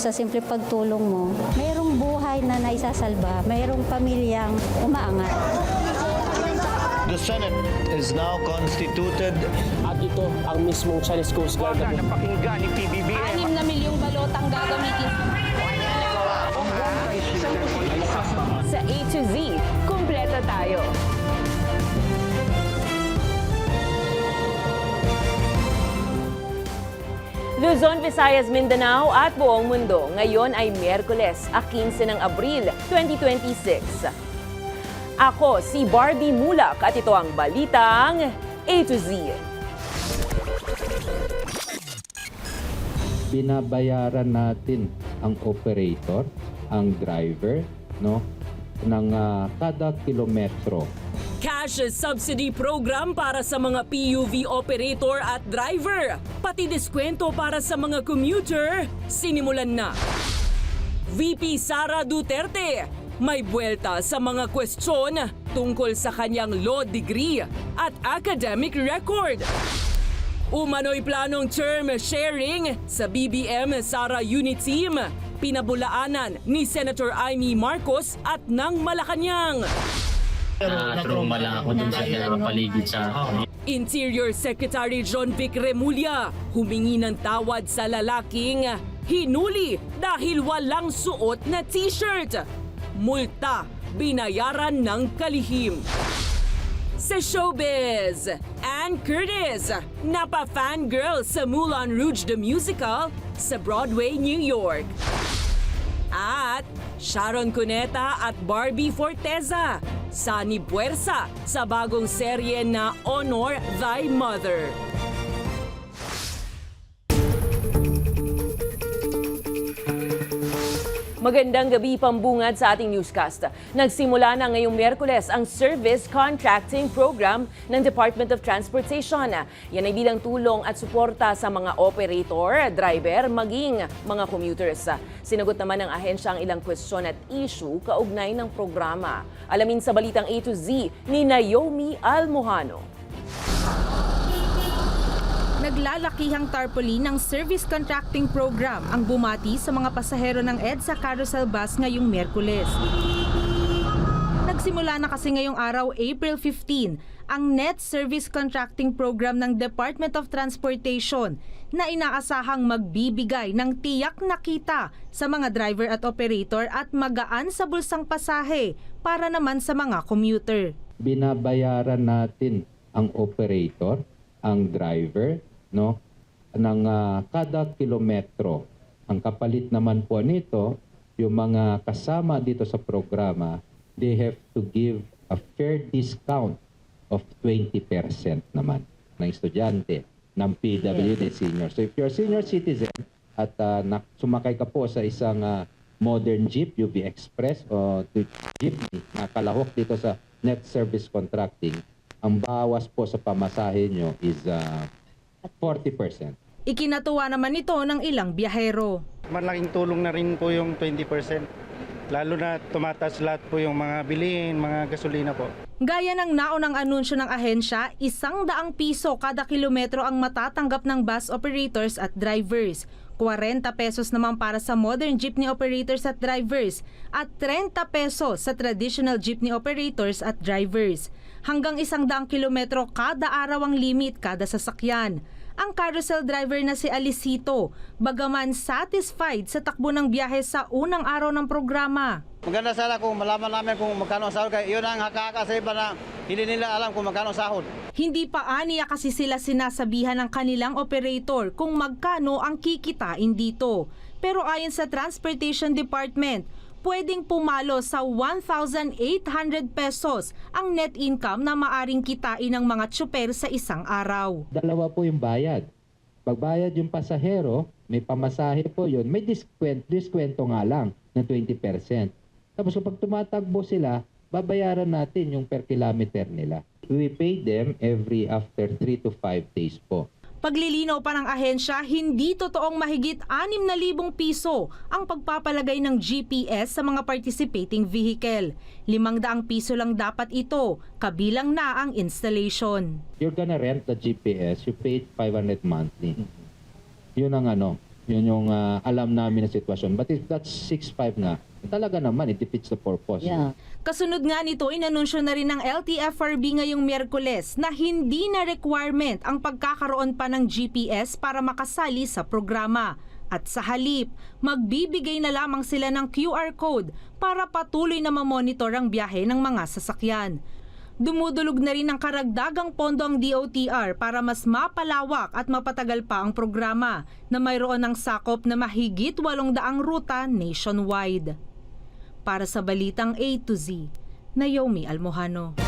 sa simple pagtulong mo, mayroong buhay na naisasalba, mayroong pamilyang umaangat. The Senate is now constituted. At ito ang mismong Chinese Coast Guard na napakinggan ni PBBM. 6 na milyong balot ang gagamitin. Sa A to Z, kumpleto tayo. Luzon, Visayas, Mindanao at buong mundo. Ngayon ay Miyerkules, 15 ng Abril, 2026. Ako si Barbie Mulak at ito ang Balitang A to Z. Binabayaran natin ang operator, ang driver, no, ng kada kilometro. Cash subsidy program para sa mga PUV operator at driver. Pati diskwento para sa mga commuter. Sinimulan na. VP Sara Duterte may buwelta sa mga kwestiyon tungkol sa kanyang law degree at academic record. Umano'y planong term sharing sa BBM Sara Unit Team. Pinabulaanan ni Senator Amy Marcos at ng Malacanang. Trauma lang ako dun sa paligid sa Interior Secretary John Vic Remulla humingi ng tawad sa lalaking hinuli dahil walang suot na t-shirt. Multa, binayaran ng kalihim. Sa showbiz, Ann Curtis, napa-fangirl sa Moulin Rouge the Musical sa Broadway, New York. At Sharon Cuneta at Barbie Forteza, Sani Puwersa sa bagong serye na Honor Thy Mother. Magandang gabi, pambungad sa ating newscast. Nagsimula na ngayong Miyerkules ang Service Contracting Program ng Department of Transportation. Yan ay bilang tulong at suporta sa mga operator, driver, maging mga commuters. Sinagot naman ng ahensya ang ilang kwestiyon at issue kaugnay ng programa. Alamin sa Balitang A to Z ni Naomi Almohano. Naglalakihang tarpaulin ng Service Contracting Program ang bumati sa mga pasahero ng EDSA Carousel Bus ngayong Miyerkules. Nagsimula na kasi ngayong araw, April 15, ang Net Service Contracting Program ng Department of Transportation na inaasahang magbibigay ng tiyak na kita sa mga driver at operator at magaan sa bulsang pasahe para naman sa mga commuter. Binabayaran natin ang operator, ang driver, no, ng kada kilometro. Ang kapalit naman po nito, yung mga kasama dito sa programa, they have to give a fair discount of 20% naman ng estudyante ng PWD senior. So if you're a senior citizen at sumakay ka po sa isang modern jeep, UV Express o jeepney na kalahok dito sa Net Service Contracting, ang bawas po sa pamasahe nyo is 40%. Ikinatuwa naman ito ng ilang biyahero. Malaking tulong na rin po yung 20%. Lalo na tumataas lahat po yung mga bilihin, mga gasolina po. Gaya ng naunang anunsyo ng ahensya, 100 piso kada kilometro ang matatanggap ng bus operators at drivers. 40 pesos naman para sa modern jeepney operators at drivers at 30 pesos sa traditional jeepney operators at drivers. Hanggang 100 kilometro kada araw ang limit kada sasakyan. Ang carousel driver na si Alicito, bagaman satisfied sa takbo ng biyahe sa unang araw ng programa. Maganda sana kung malaman namin kung magkano ang sahod, kaya yun ang haka sa iba na hindi nila alam kung magkano ang sahod. Hindi pa aniya kasi sila sinasabihan ng kanilang operator kung magkano ang kikitain dito. Pero ayon sa Transportation Department, pwedeng pumalo sa 1,800 pesos ang net income na maaring kitain ng mga tsuper sa isang araw. Dalawa po yung bayad. Pagbayad yung pasahero, may pamasahe po yun, may diskwento nga lang na 20%. Tapos kapag tumatagbo sila, babayaran natin yung per kilometer nila. We pay them every after 3 to 5 days po. Paglilinaw pa ng ahensya, hindi totoong mahigit 6,000 piso ang pagpapalagay ng GPS sa mga participating vehicle. 500 piso lang dapat ito, kabilang na ang installation. You're gonna rent the GPS, you pay 500 monthly. Yun ang Yun yung alam namin na sitwasyon. But if that's 6.5 nga, talaga naman, it defeats the purpose. Yeah. Kasunod nga nito, inanunsyo na rin ng LTFRB ngayong Miyerkules na hindi na requirement ang pagkakaroon pa ng GPS para makasali sa programa. At sa halip, magbibigay na lamang sila ng QR code para patuloy na mamonitor ang biyahe ng mga sasakyan. Dumudulog na rin ng karagdagang pondo ang DOTR para mas mapalawak at mapatagal pa ang programa na mayroon ng sakop na mahigit 800 ruta nationwide. Para sa Balitang A to Z, Naomi Almohano.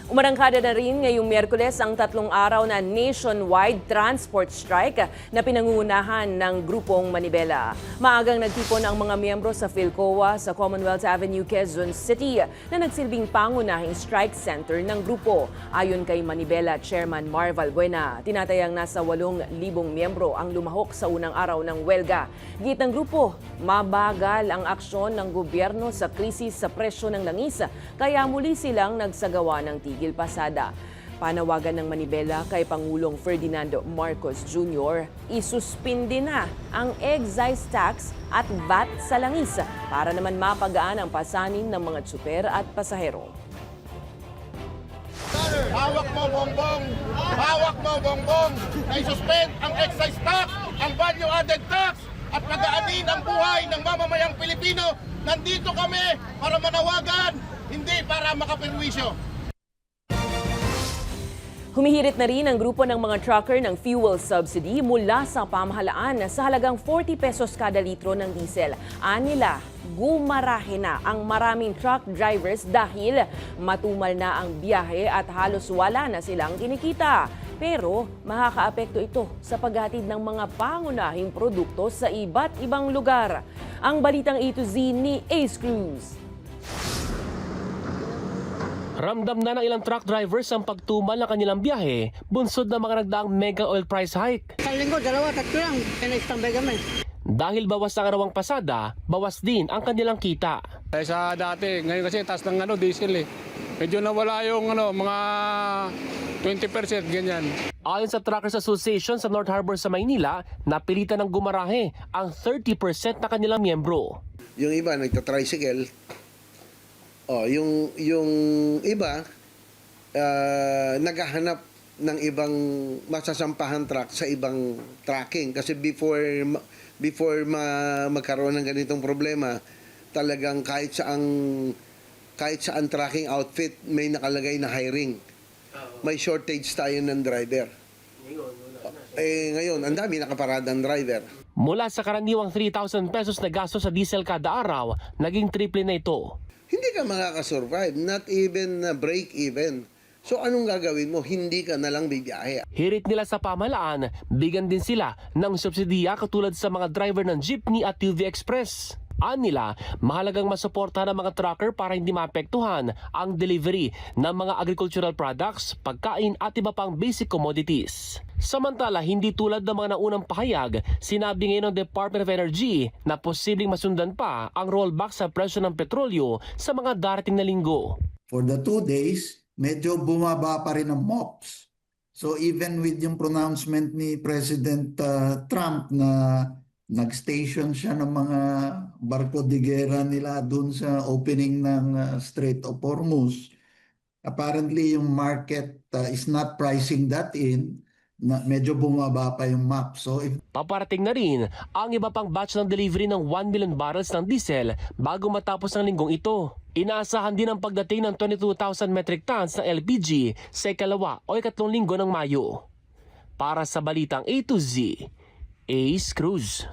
Umarangkada na rin ngayong Miyerkules ang 3 araw na nationwide transport strike na pinangunahan ng Grupong Manibela. Maagang nagtipon ang mga miyembro sa Philcoa sa Commonwealth Avenue, Quezon City na nagsilbing pangunahing strike center ng grupo. Ayon kay Manibela Chairman Mar Valbuena, tinatayang nasa 8,000 miyembro ang lumahok sa unang araw ng welga. Git ng grupo, mabagal ang aksyon ng gobyerno sa krisis sa presyo ng langis, kaya muli silang nagsagawa ng tigil pasada. Panawagan ng Manibela kay Pangulong Ferdinand Marcos Jr. isuspindi na ang excise tax at VAT sa langis para naman mapagaan ang pasanin ng mga tsuper at pasahero. Hawak mo bongbong! Hawak mo bongbong! Na isuspend ang excise tax, ang value-added tax, at pagaanin ang buhay ng mamamayang Pilipino. Nandito kami para manawagan, hindi para makapirwisyo. Humihirit na rin ang grupo ng mga trucker ng fuel subsidy mula sa pamahalaan sa halagang 40 pesos kada litro ng diesel. Anila, gumarahe na ang maraming truck drivers dahil matumal na ang biyahe at halos wala na silang kinikita. Pero makakaapekto ito sa paghatid ng mga pangunahing produkto sa iba't ibang lugar. Ang Balitang A to Z ni Ace Cruz. Ramdam na ng ilang truck drivers ang pagtumal ng kanilang biyahe, bunsod ng mga nagdaang mega oil price hike. Isang linggo, 2, 3 lang, kina-standby kami. Dahil bawas ang arawang pasada, bawas din ang kanilang kita. Sa dati, ngayon kasi taas ng diesel eh. Medyo nawala yung mga 20% ganyan. Ayon sa Truckers Association sa North Harbor sa Maynila, napilitan ng gumarahe ang 30% na kanilang miyembro. Yung iba nagta-tricycle. Yung iba naghahanap ng ibang masasampahan truck sa ibang trucking kasi before magkaroon ng ganitong problema, talagang kahit saan trucking outfit may nakalagay na hiring. May shortage tayo ng driver. Ngayon, ang dami nakaparadang driver. Mula sa karaniwang 3,000 pesos na gasto sa diesel kada araw, naging triple na ito. Hindi ka makakasurvive, not even break even. So anong gagawin mo? Hindi ka na lang bibiyahe. Hirit nila sa pamahalaan, bigyan din sila ng subsidiya katulad sa mga driver ng jeepney at UV Express. Anila, mahalagang masuportahan ng mga trucker para hindi maapektuhan ang delivery ng mga agricultural products, pagkain at iba pang basic commodities. Samantala, hindi tulad ng mga naunang pahayag, sinabi ngayon ng Department of Energy na posibleng masundan pa ang rollback sa presyo ng petrolyo sa mga darating na linggo. For the 2 days, medyo bumaba pa rin ang MOPS. So even with yung pronouncement ni President Trump na nag-station siya ng mga barko de guerra nila dun sa opening ng Strait of Hormuz, apparently yung market is not pricing that in, na medyo bumaba pa yung MAP. So paparating na rin ang iba pang batch ng delivery ng 1 million barrels ng diesel bago matapos ang linggong ito. Inaasahan din ang pagdating ng 22,000 metric tons ng LPG sa ikalawa o ikatlong linggo ng Mayo. Para sa Balitang A to Z, Ace Cruz.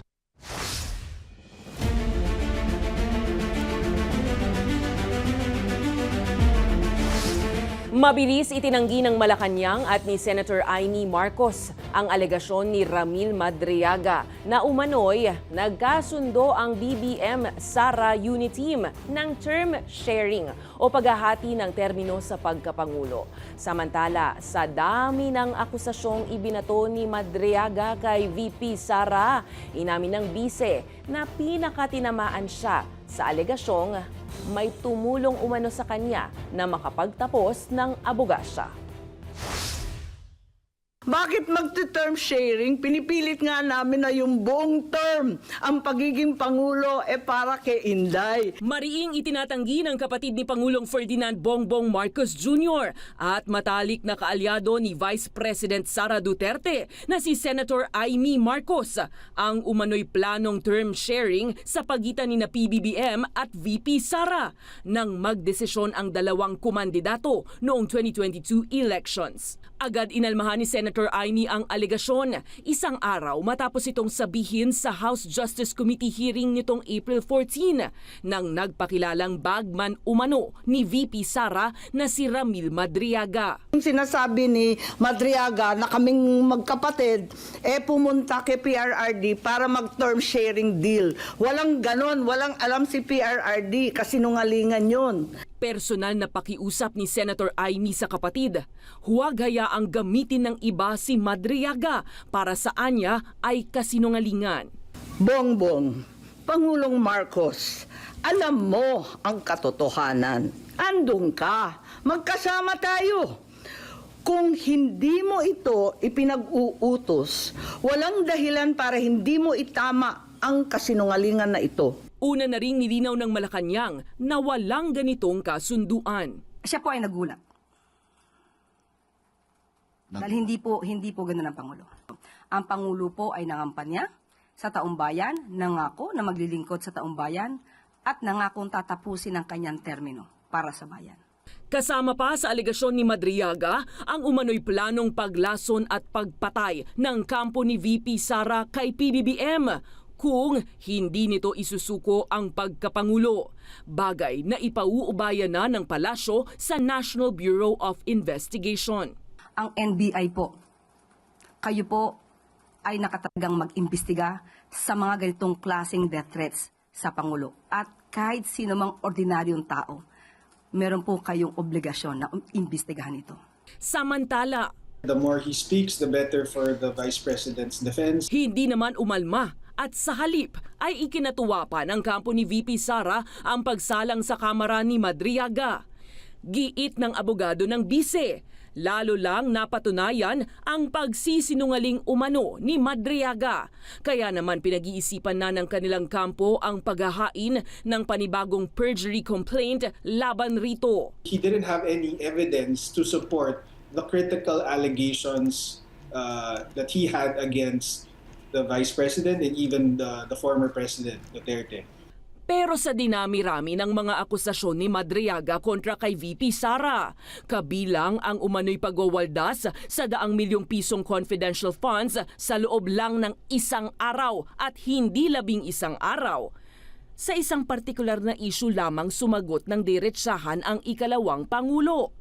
Mabilis itinanggi ng Malacanang at ni Senator Amy Marcos ang alegasyon ni Ramil Madriaga na umano'y nagkasundo ang BBM Sara Unit Team ng term sharing o paghahati ng termino sa pagkapangulo. Samantala, sa dami ng akusasyong ibinato ni Madriaga kay VP Sara, inamin ng bise na pinakatinamaan siya sa alegasyong may tumulong umano sa kanya na makapagtapos ng abogasya. Bakit magti-term sharing? Pinipilit nga namin na yung buong term, ang pagiging Pangulo para kay Inday. Mariing itinatanggi ng kapatid ni Pangulong Ferdinand Bongbong Marcos Jr. at matalik na kaalyado ni Vice President Sara Duterte na si Senator Amy Marcos ang umano'y planong term sharing sa pagitan ni na PBBM at VP Sara nang magdesisyon ang dalawang kumandidato noong 2022 elections. Agad inalmahan ni Senator Amy ang alegasyon isang araw matapos itong sabihin sa House Justice Committee hearing nitong April 14 nang nagpakilalang bagman umano ni VP Sara na si Ramil Madriaga. Sinasabi ni Madriaga na kaming magkapatid pumunta kay PRRD para mag-term sharing deal. Walang ganon, walang alam si PRRD, kasinungalingan yun. Personal na pakiusap ni Senator Amy sa kapatid, huwag hayaang gamitin ng iba si Madriaga para sa anya ay kasinungalingan. Bongbong, Pangulong Marcos, alam mo ang katotohanan. Andun ka, magkasama tayo. Kung hindi mo ito ipinag-uutos, walang dahilan para hindi mo itama ang kasinungalingan na ito. Una na ring nilinaw ng Malacanang na walang ganitong kasunduan. Siya po ay nagulat. Dahil hindi po ganun ang Pangulo. Ang Pangulo po ay nangampanya sa taumbayan, nangako na maglilingkod sa taumbayan at nangakong tatapusin ang kanyang termino para sa bayan. Kasama pa sa alegasyon ni Madriaga ang umano'y planong paglason at pagpatay ng kampo ni VP Sara kay PBBM kung hindi nito isusuko ang pagkapangulo. Bagay na ipauubaya na ng palasyo sa National Bureau of Investigation. Ang NBI po, kayo po ay nakatagang mag-imbestiga sa mga ganitong klaseng death threats sa Pangulo. At kahit sino mang ordinaryong tao, meron po kayong obligasyon na imbestigahan ito. Samantala, the more he speaks, the better for the Vice President's defense. Hindi naman umalma at sa halip ay ikinatuwa pa ng kampo ni VP Sara ang pagsalang sa kamara ni Madriaga. Giit ng abogado ng bise, lalo lang napatunayan ang pagsisinungaling umano ni Madriaga. Kaya naman pinag-iisipan na ng kanilang kampo ang paghahain ng panibagong perjury complaint laban rito. He didn't have any evidence to support the critical allegations that he had against the Vice President and even the former President Duterte. Pero sa dinami-rami ng mga akusasyon ni Madriaga kontra kay VP Sara, kabilang ang umano'y pagwawaldas sa daang milyong pisong confidential funds sa loob lang ng isang araw at hindi 11 araw. Sa isang partikular na issue lamang sumagot ng diretsahan ang ikalawang Pangulo.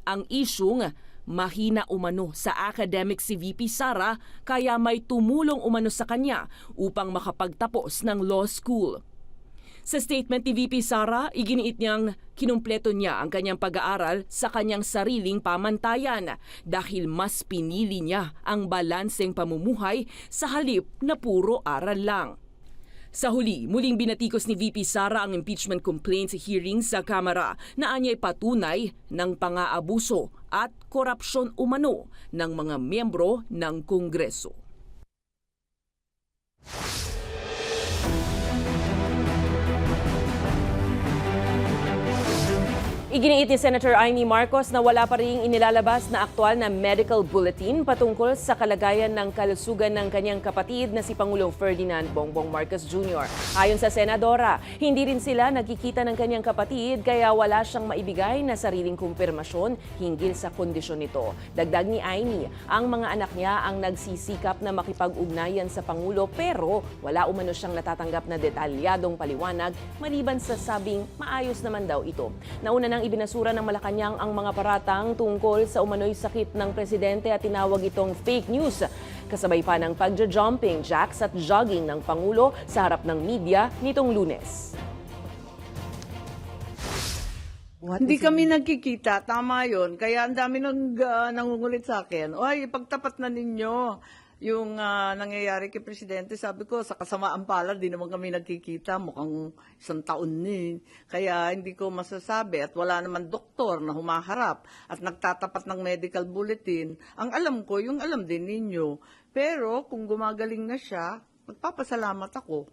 Ang isyung mahina umano sa academic si VP Sara kaya may tumulong umano sa kanya upang makapagtapos ng law school. Sa statement ni VP Sara, iginiit niyang kinumpleto niya ang kanyang pag-aaral sa kanyang sariling pamantayan dahil mas pinili niya ang balanseng pamumuhay sa halip na puro aral lang. Sa huli, muling binatikos ni VP Sara ang impeachment complaint sa hearing sa Kamara na anya'y patunay ng pang-aabuso at korupsyon umano ng mga miyembro ng Kongreso. Iginiit ni Senator Amy Marcos na wala pa rin inilalabas na aktwal na medical bulletin patungkol sa kalagayan ng kalusugan ng kanyang kapatid na si Pangulong Ferdinand Bongbong Marcos Jr. Ayon sa Senadora, hindi rin sila nagkikita ng kanyang kapatid kaya wala siyang maibigay na sariling kumpirmasyon hinggil sa kondisyon nito. Dagdag ni Amy, ang mga anak niya ang nagsisikap na makipag-ugnayan sa Pangulo pero wala umano siyang natatanggap na detalyadong paliwanag maliban sa sabing maayos naman daw ito. Nauna nang ibinasura ng Malacanang ang mga paratang tungkol sa umano'y sakit ng presidente at tinawag itong fake news. Kasabay pa ng pagja-jumping jacks at jogging ng Pangulo sa harap ng media nitong Lunes. Hindi kami nagkikita, tama yon. Kaya ang dami nangungulit sa akin, oy, pagtapat na ninyo. yung nangyayari kay Presidente, sabi ko, sa kasamaan palad, di naman kami nagkikita, mukhang 1 taon ni. Kaya hindi ko masasabi at wala naman doktor na humaharap at nagtatapat ng medical bulletin. Ang alam ko, yung alam din ninyo. Pero kung gumagaling na siya, magpapasalamat ako.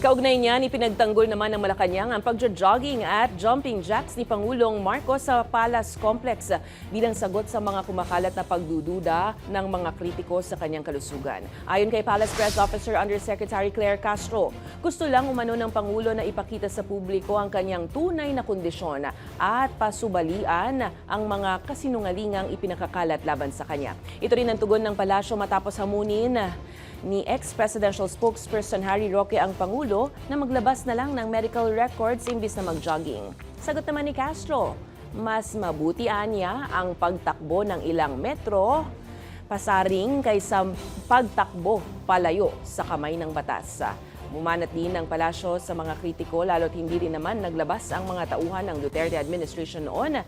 Kaugnay niyan, ipinagtanggol naman ng Malacanang ang pagjo-jogging at jumping jacks ni Pangulong Marcos sa Palace Complex bilang sagot sa mga kumakalat na pagdududa ng mga kritiko sa kanyang kalusugan. Ayon kay Palace Press Officer Undersecretary Claire Castro, gusto lang umano ng Pangulo na ipakita sa publiko ang kanyang tunay na kondisyon at pasubalian ang mga kasinungalingang ipinakakalat laban sa kanya. Ito rin ang tugon ng palasyo matapos hamunin ni ex-presidential spokesperson Harry Roque ang Pangulo na maglabas na lang ng medical records imbis na mag-jogging. Sagot naman ni Castro, mas mabuti niya ang pagtakbo ng ilang metro pasaring kaysa pagtakbo palayo sa kamay ng batas. Mumanat din ng palasyo sa mga kritiko lalo't hindi rin naman naglabas ang mga tauhan ng Duterte administration noon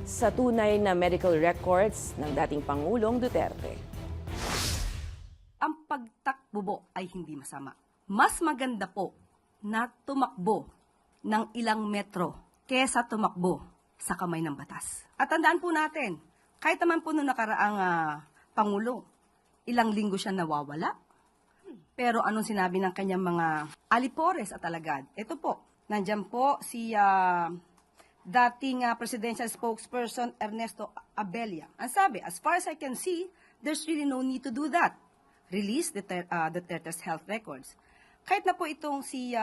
sa tunay na medical records ng dating Pangulong Duterte. Ang pagtakbo po ay hindi masama. Mas maganda po na tumakbo ng ilang metro kesa tumakbo sa kamay ng batas. At tandaan po natin, kahit naman po noong nakaraang Pangulo, ilang linggo siya nawawala. Pero anong sinabi ng kanyang mga alipores at alagad? Ito po, nandyan po si dating presidential spokesperson Ernesto Abella. Ang sabi, as far as I can see, there's really no need to do that. Release Duterte's health records. Kahit na po itong si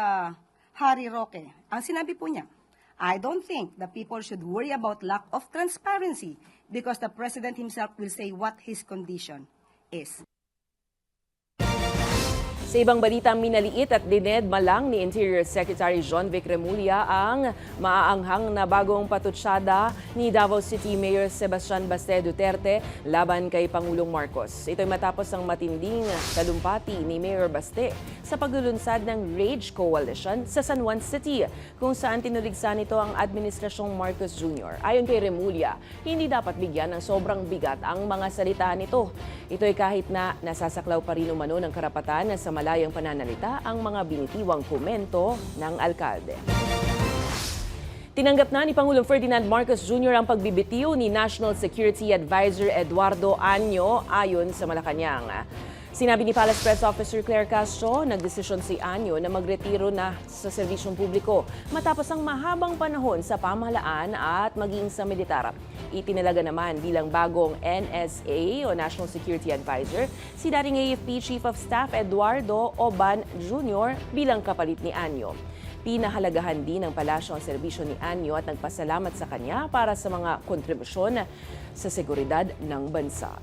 Harry Roque, ang sinabi po niya, I don't think the people should worry about lack of transparency because the President himself will say what his condition is. Sa ibang balita, minaliit at dinedma lang ni Interior Secretary John Vic Remulla ang maaanghang na bagong patutsada ni Davao City Mayor Sebastian Baste Duterte laban kay Pangulong Marcos. Ito'y matapos ang matinding talumpati ni Mayor Baste sa paglulunsad ng Rage Coalition sa San Juan City, kung saan tinuligsa nito ang Administrasyong Marcos Jr. Ayon kay Remulla, hindi dapat bigyan ng sobrang bigat ang mga salita nito. Ito'y kahit na nasasaklaw pa rin umano ng karapatan sa malayang pananalita ang mga binitiwang komento ng alkalde. Tinanggap na ni Pangulong Ferdinand Marcos Jr. ang pagbibitiw ni National Security Advisor Eduardo Año ayon sa Malacanang. Sinabi ni Palace Press Officer Claire Castro, nagdesisyon si Año na magretiro na sa serbisyong publiko matapos ang mahabang panahon sa pamahalaan at maging sa militar. Itinalaga naman bilang bagong NSA o National Security Advisor si dating AFP Chief of Staff Eduardo Oban Jr. bilang kapalit ni Año. Pinahalagahan din ng palasyo ang serbisyo ni Año at nagpasalamat sa kanya para sa mga kontribusyon sa seguridad ng bansa.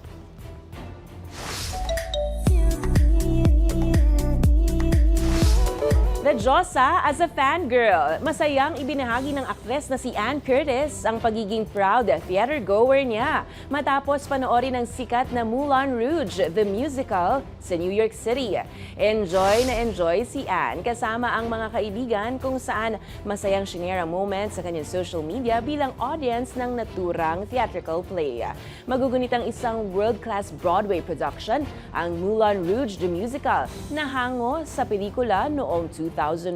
The Diyosa as a fangirl. Masayang ibinahagi ng aktres na si Ann Curtis ang pagiging proud theater goer niya matapos panoorin ang sikat na Moulin Rouge, the musical, sa New York City. Enjoy na enjoy si Ann kasama ang mga kaibigan kung saan masayang shinare ang moment sa kanyang social media bilang audience ng naturang theatrical play. Magugunit ang isang world-class Broadway production, ang Moulin Rouge, the musical, na hango sa pelikula noong 2001.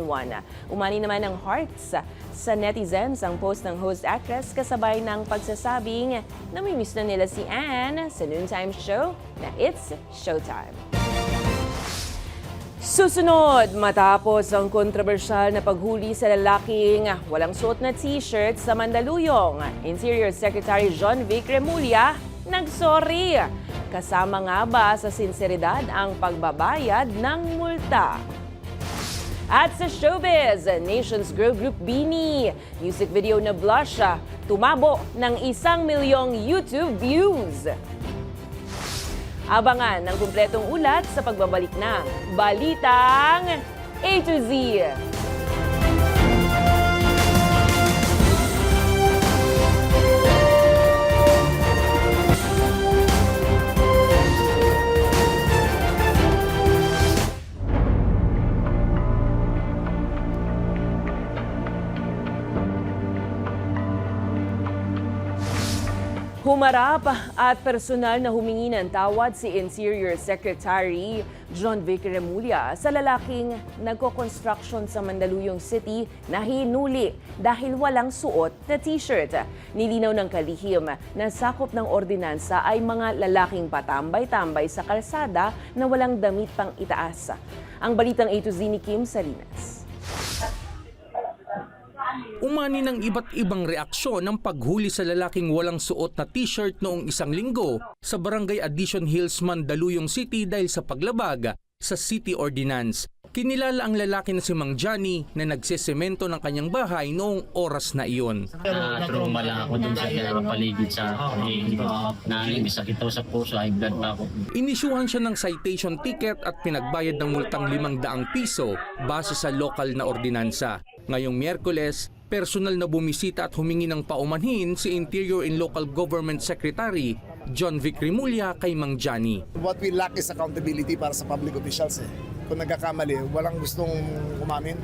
Umani naman ng hearts sa netizens ang post ng host actress kasabay ng pagsasabing namimiss na nila si Ann sa noontime show na It's Showtime. Susunod, matapos ang kontrobersyal na paghuli sa lalaking walang suot na t-shirt sa Mandaluyong, Interior Secretary John Vic Remulla nagsorry. Kasama nga ba sa sinseridad ang pagbabayad ng multa? At sa showbiz, Nations Girl Group BINI, music video na Blush, tumabo ng 1 milyong YouTube views. Abangan ang kumpletong ulat sa pagbabalik ng Balitang A to Z. Humarap at personal na humingi ng tawad si Interior Secretary John Vic Remulla sa lalaking nagko-construction sa Mandaluyong City na hinuli dahil walang suot na t-shirt. Nilinaw ng kalihim na sakop ng ordinansa ay mga lalaking patambay-tambay sa kalsada na walang damit pang itaas. Ang balitang A to Z ni Kim Salinas. Umani ng iba't ibang reaksyon ng paghuli sa lalaking walang suot na t-shirt noong isang linggo sa Barangay Addition Hills, Mandaluyong City dahil sa paglabag sa City Ordinance. Kinilala ang lalaki na si Mang Johnny na nagsesemento ng kanyang bahay noong oras na iyon. Trauma lang ako dun sa paligid sa sakit ako sa puso, high blood pa ako. Inisyuhan siya ng citation ticket at pinagbayad ng multang 500 piso base sa lokal na ordinansa. Ngayong Miyerkules, personal na bumisita at humingi ng paumanhin si Interior and Local Government Secretary John Vic Remulla kay Mang Johnny. What we lack is accountability para sa public officials. Kung nagkakamali, walang gustong umamin.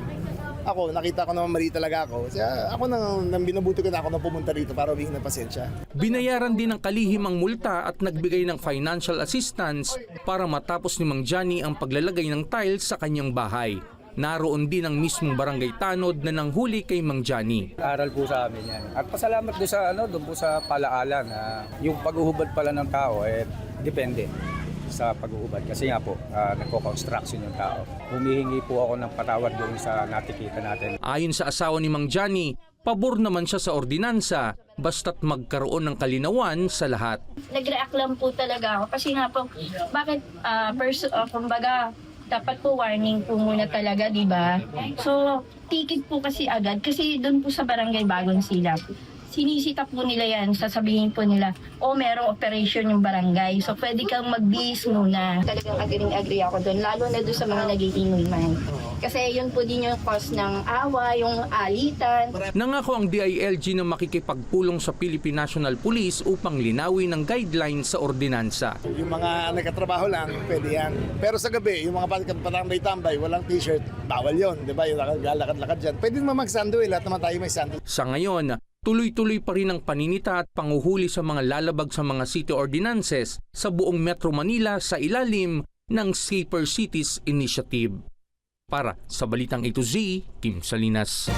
Ako, nakita ko naman mali talaga ako. Kaya ako nang binabuti ko na ako na pumunta rito para humingi ng pasensya. Binayaran din ng kalihim ang multa at nagbigay ng financial assistance para matapos ni Mang Johnny ang paglalagay ng tiles sa kanyang bahay. Naroon din ang mismong barangay tanod na nanghuli kay Mang Johnny. Aral po sa amin yan. At pasalamat doon sa doon po sa palaalan. Yung paghuhubad pala ng tao depende sa paghuhubad kasi nga po nagko-construction yung tao. Humihingi po ako ng patawad doon sa natikita natin. Ayon sa asawa ni Mang Johnny, pabor naman siya sa ordinansa basta't magkaroon ng kalinawan sa lahat. Nag-react lang po talaga ako kasi nga po bakit kumbaga dapat po warning po muna talaga, di ba? So, ticket po kasi agad kasi doon po sa Barangay Bagong Silap. Sinisita po nila yan, sasabihin po nila, merong operation yung barangay. So, pwede kang mag-bis muna. Talagang agree ako doon, lalo na doon sa mga nagiinuman. Kasi yun po din yung cause ng awa, yung alitan. Nangako ang DILG na makikipagpulong sa Philippine National Police upang linawin ang guidelines sa ordinansa. Yung mga nagkatrabaho lang, pwede yan. Pero sa gabi, yung mga patambay-tambay, walang t-shirt, bawal yon, di ba? Yung lakad-lakad dyan. Pwede naman mag-sando, lahat naman tayo may sando. Sa ngayon, tuloy-tuloy pa rin ang paninita at panguhuli sa mga lalabag sa mga city ordinances sa buong Metro Manila sa ilalim ng Safer Cities Initiative. Para sa Balitang A to Z, Kim Salinas.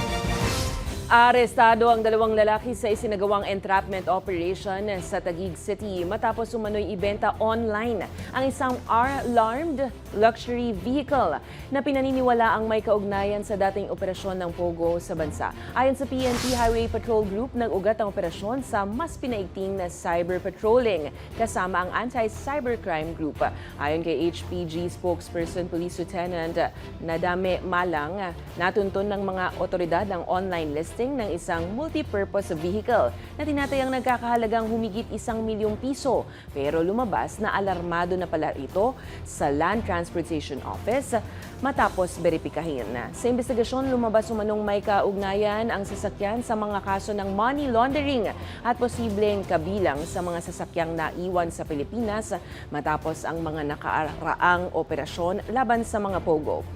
Arestado ang dalawang lalaki sa isinagawang entrapment operation sa Taguig City matapos umano'y ibenta online ang isang alarmed luxury vehicle na pinaniniwala ang may kaugnayan sa dating operasyon ng Pogo sa bansa. Ayon sa PNP Highway Patrol Group, nag-ugat ang operasyon sa mas pinaigting na cyber patrolling kasama ang Anti-Cybercrime Group. Ayon kay HPG spokesperson Police Lieutenant Nadame Malang, natuntun ng mga otoridad ang online listing ng isang multi-purpose vehicle na tinatayang nagkakahalagang humigit 1 milyong piso. Pero lumabas na alarmado na pala ito sa Land Transportation Office matapos beripikahin. Sa investigasyon, lumabas umanong may kaugnayan ang sasakyan sa mga kaso ng money laundering at posibleng kabilang sa mga sasakyang naiwan sa Pilipinas matapos ang mga nakaraang operasyon laban sa mga Pogo.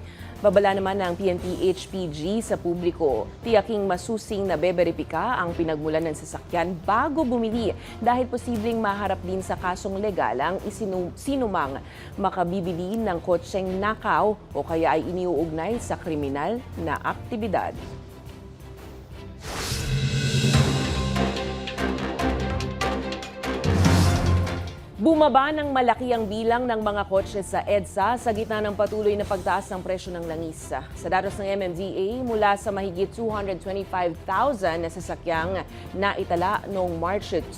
Babala naman ng PNP HPG sa publiko, tiyaking masusing na beberipika ang pinagmulan ng sasakyan bago bumili dahil posibleng maharap din sa kasong legal ang sinumang makabibili ng kotseng nakaw o kaya ay iniuugnay sa kriminal na aktibidad. Bumaba ng malaki ang bilang ng mga kotse sa EDSA sa gitna ng patuloy na pagtaas ng presyo ng langis. Sa datos ng MMDA, mula sa mahigit 225,000 na sasakyang naitala noong March 2,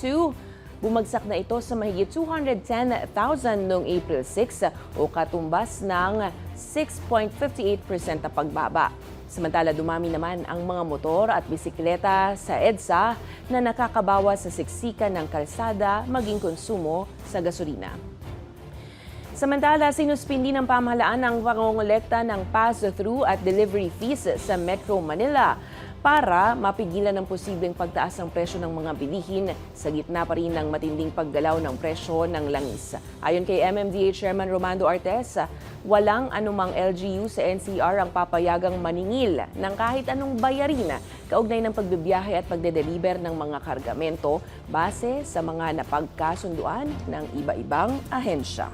bumagsak na ito sa mahigit 210,000 noong April 6 o katumbas ng 6.58% na pagbaba. Samantala, dumami naman ang mga motor at bisikleta sa EDSA na nakakabawas sa siksikan ng kalsada maging konsumo sa gasolina. Samantala, sinuspindi ng pamahalaan ang pangongolekta ng pass-through at delivery fees sa Metro Manila para mapigilan ang posibleng pagtaas ng presyo ng mga bilihin sa gitna pa rin ng matinding paggalaw ng presyo ng langis. Ayon kay MMDA Chairman Romando Artes, walang anumang LGU sa NCR ang papayagang maningil ng kahit anong bayarin kaugnay ng pagbibiyahe at pagde-deliver ng mga kargamento base sa mga napagkasunduan ng iba-ibang ahensya.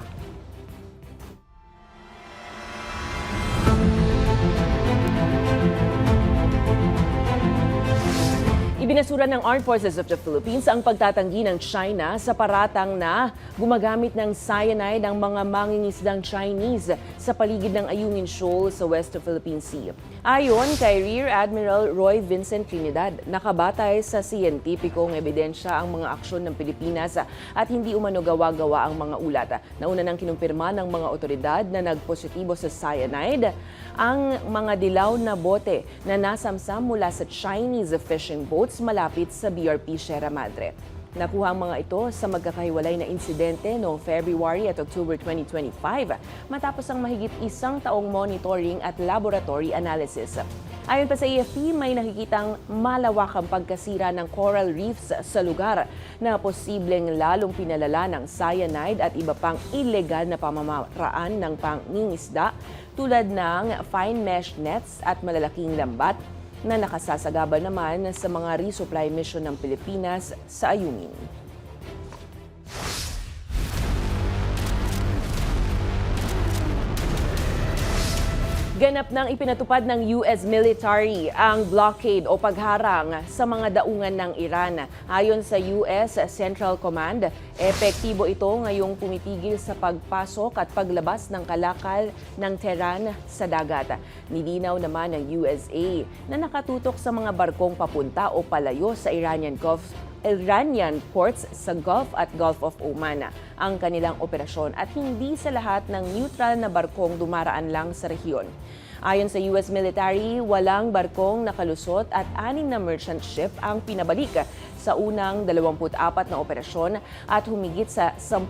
Ibinasura ng Armed Forces of the Philippines ang pagtatanggi ng China sa paratang na gumagamit ng cyanide ang mga mangingisdang Chinese sa paligid ng Ayungin Shoal sa West of Philippine Sea. Ayon kay Rear Admiral Roy Vincent Trinidad, nakabatay sa siyentipikong ebidensya ang mga aksyon ng Pilipinas at hindi umano gawa-gawa ang mga ulat. Nauna nang kinumpirma ng mga otoridad na nagpositibo sa cyanide ang mga dilaw na bote na nasamsam mula sa Chinese fishing boats malapit sa BRP Sierra Madre. Nakuha ang mga ito sa magkakahiwalay na insidente noong February at October 2025 matapos ang mahigit isang taong monitoring at laboratory analysis. Ayon pa sa AFP, may nakikitang malawakang pagkasira ng coral reefs sa lugar na posibleng lalong pinalala ng cyanide at iba pang illegal na pamamaraan ng pangingisda tulad ng fine mesh nets at malalaking lambat na nakasasagaba naman sa mga resupply mission ng Pilipinas sa Ayungin. Ganap nang ipinatupad ng US military ang blockade o pagharang sa mga daungan ng Iran. Ayon sa US Central Command, epektibo ito ngayong pumitigil sa pagpasok at paglabas ng kalakal ng Tehran sa dagat. Nilinaw naman ng USA na nakatutok sa mga barkong papunta o palayo sa Iranian ports sa Gulf at Gulf of Oman ang kanilang operasyon at hindi sa lahat ng neutral na barkong dumaraan lang sa rehiyon. Ayon sa US military, walang barkong nakalusot at 6 na merchant ship ang pinabalik sa unang 24 na operasyon at humigit sa 10,000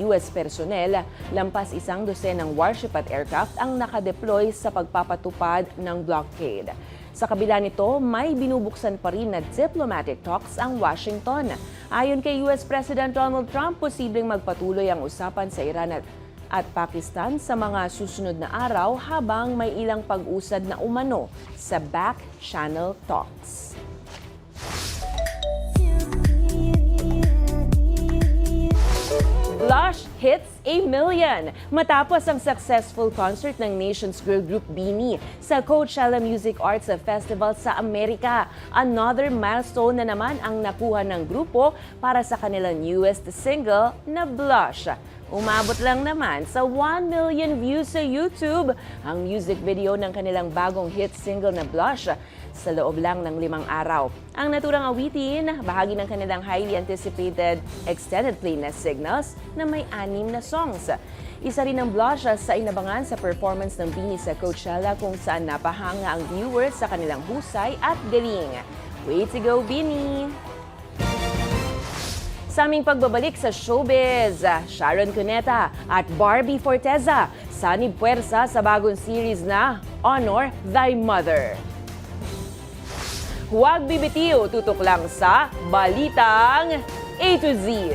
US personnel, lampas 12 ng warship at aircraft ang nakadeploy sa pagpapatupad ng blockade. Sa kabila nito, may binubuksan pa rin na diplomatic talks ang Washington. Ayon kay US President Donald Trump, posibleng magpatuloy ang usapan sa Iran at Pakistan sa mga susunod na araw habang may ilang pag-usad na umano sa back channel talks. Blush hits 1 million matapos ang successful concert ng nation's girl group BINI sa Coachella Music Arts Festival sa Amerika. Another milestone na naman ang nakuha ng grupo para sa kanilang newest single na Blush. Umabot lang naman sa 1 million views sa YouTube ang music video ng kanilang bagong hit single na Blush sa loob lang ng 5 araw. Ang naturang awitin, bahagi ng kanilang highly anticipated extended play na Signals na may 6 na songs. Isa rin ang Blush sa inabangan sa performance ng BINI sa Coachella kung saan napahanga ang viewers sa kanilang husay at galing. Way to go, BINI! Sa aming pagbabalik sa showbiz, Sharon Cuneta at Barbie Forteza sanib puwersa sa bagong series na Honor Thy Mother. Huwag bibitiw, tutok lang sa Balitang A to Z.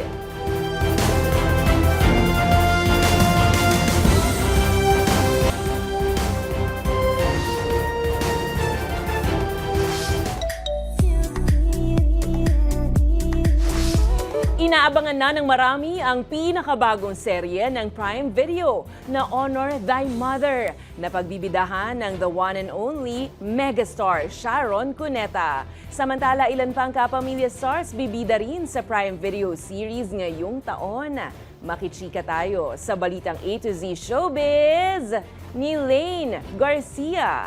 Inaabangan na ng marami ang pinakabagong serye ng Prime Video na Honor Thy Mother na pagbibidahan ng the one and only megastar Sharon Cuneta. Samantala, ilan pang kapamilya stars bibida rin sa Prime Video series ngayong taon. Makichika tayo sa Balitang A to Z Showbiz ni Lane Garcia.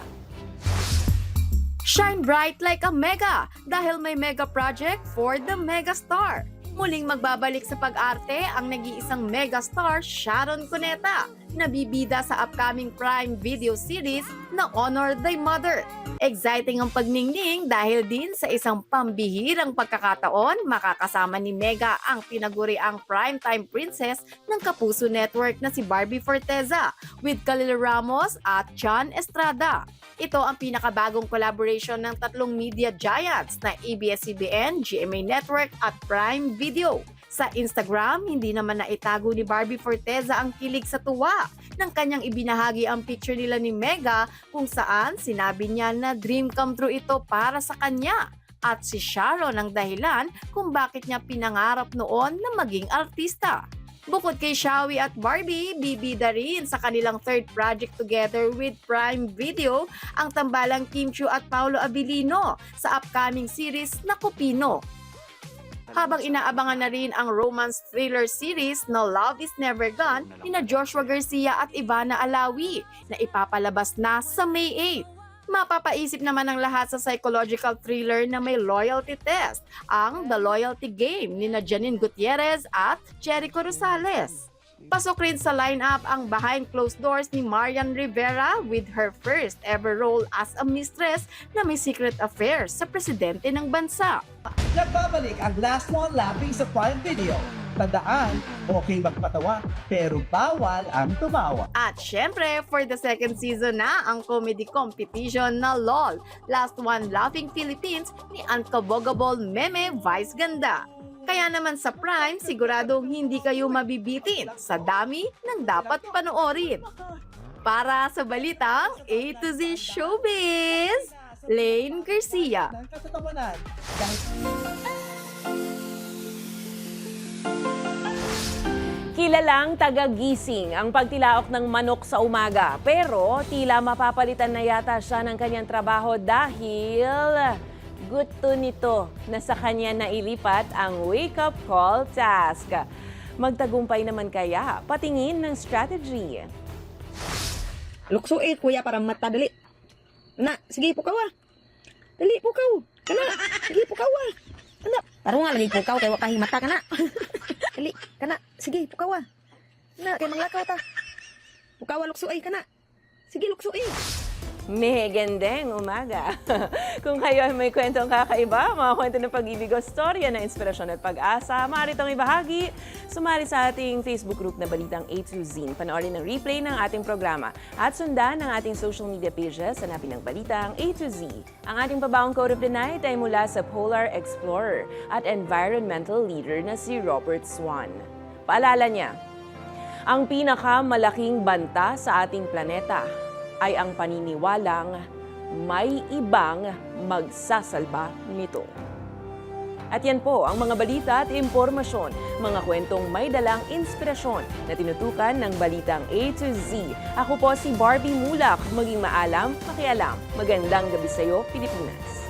Shine bright like a mega dahil may mega project for the megastar. Muling magbabalik sa pag-arte ang nag-iisang megastar Sharon Cuneta na bibida sa upcoming Prime Video series na Honor Thy Mother. Exciting ang pagningning dahil din sa isang pambihirang pagkakataon, makakasama ni Mega ang tinaguriang primetime princess ng Kapuso Network na si Barbie Forteza with Khalil Ramos at John Estrada. Ito ang pinakabagong collaboration ng tatlong media giants na ABS-CBN, GMA Network at Prime Video. Sa Instagram, hindi naman naitago ni Barbie Forteza ang kilig sa tuwa nang kanyang ibinahagi ang picture nila ni Mega kung saan sinabi niya na dream come true ito para sa kanya. At si Sharon ang dahilan kung bakit niya pinangarap noon na maging artista. Bukod kay Shawi at Barbie, bibida rin sa kanilang third project together with Prime Video ang tambalang Kim Chiu at Paolo Abilino sa upcoming series na Kupino. Habang inaabangan na rin ang romance thriller series na Love is Never Gone nina Joshua Garcia at Ivana Alawi na ipapalabas na sa May 8. Mapapaisip naman ang lahat sa psychological thriller na may loyalty test, ang The Loyalty Game nina Janine Gutierrez at Jericho Rosales. Pasok rin sa lineup ang Behind Closed Doors ni Marian Rivera with her first ever role as a mistress na may secret affair sa presidente ng bansa. Nagbabalik ang Last One Laughing sa Prime Video. Tandaan, okay magpatawa pero bawal ang tumawa. At syempre, for the second season na ang comedy competition na LOL, Last One Laughing Philippines ni Unkabogable Meme Vice Ganda. Kaya naman sa Prime, siguradong hindi kayo mabibitin sa dami ng dapat panoorin. Para sa balitang A to Z Showbiz, Lane Garcia. Kilalang tagagising ang pagtilaok ng manok sa umaga. Pero tila mapapalitan na yata siya ng kanyang trabaho dahil gusto nito na sa kanya nailipat ang wake-up call task. Magtagumpay naman kaya patingin ng strategy. Luksuin kuya para matadali. Na, sige pukaw ah. Dali pukaw. Kana, sige pukaw ah. Kana, taro nga lagi pukaw kay wakahimata kana. Dali, kana, sige pukaw ah. Na, kay manglakaw ta. Pukaw luksuin kana. Sige luksuin. May gendeng umaga. Kung kayo ay may kwentong kakaiba, mga kwento ng pag-ibig o storya na inspirasyon at pag-asa, maaari itong ibahagi. Sumali sa ating Facebook group na Balitang A to Z. Panoorin ang replay ng ating programa at sundan ang ating social media pages. Hanapin ang Balitang A to Z. Ang ating pabaong quote of the night ay mula sa Polar Explorer at environmental leader na si Robert Swan. Paalala niya, ang pinakamalaking banta sa ating planeta ay ang paniniwalang may ibang magsasalba nito. At yan po ang mga balita at impormasyon, mga kwentong may dalang inspirasyon na tinutukan ng Balitang A to Z. Ako po si Barbie Mulak, maging maalam, makialam. Magandang gabi sa iyo, Pilipinas.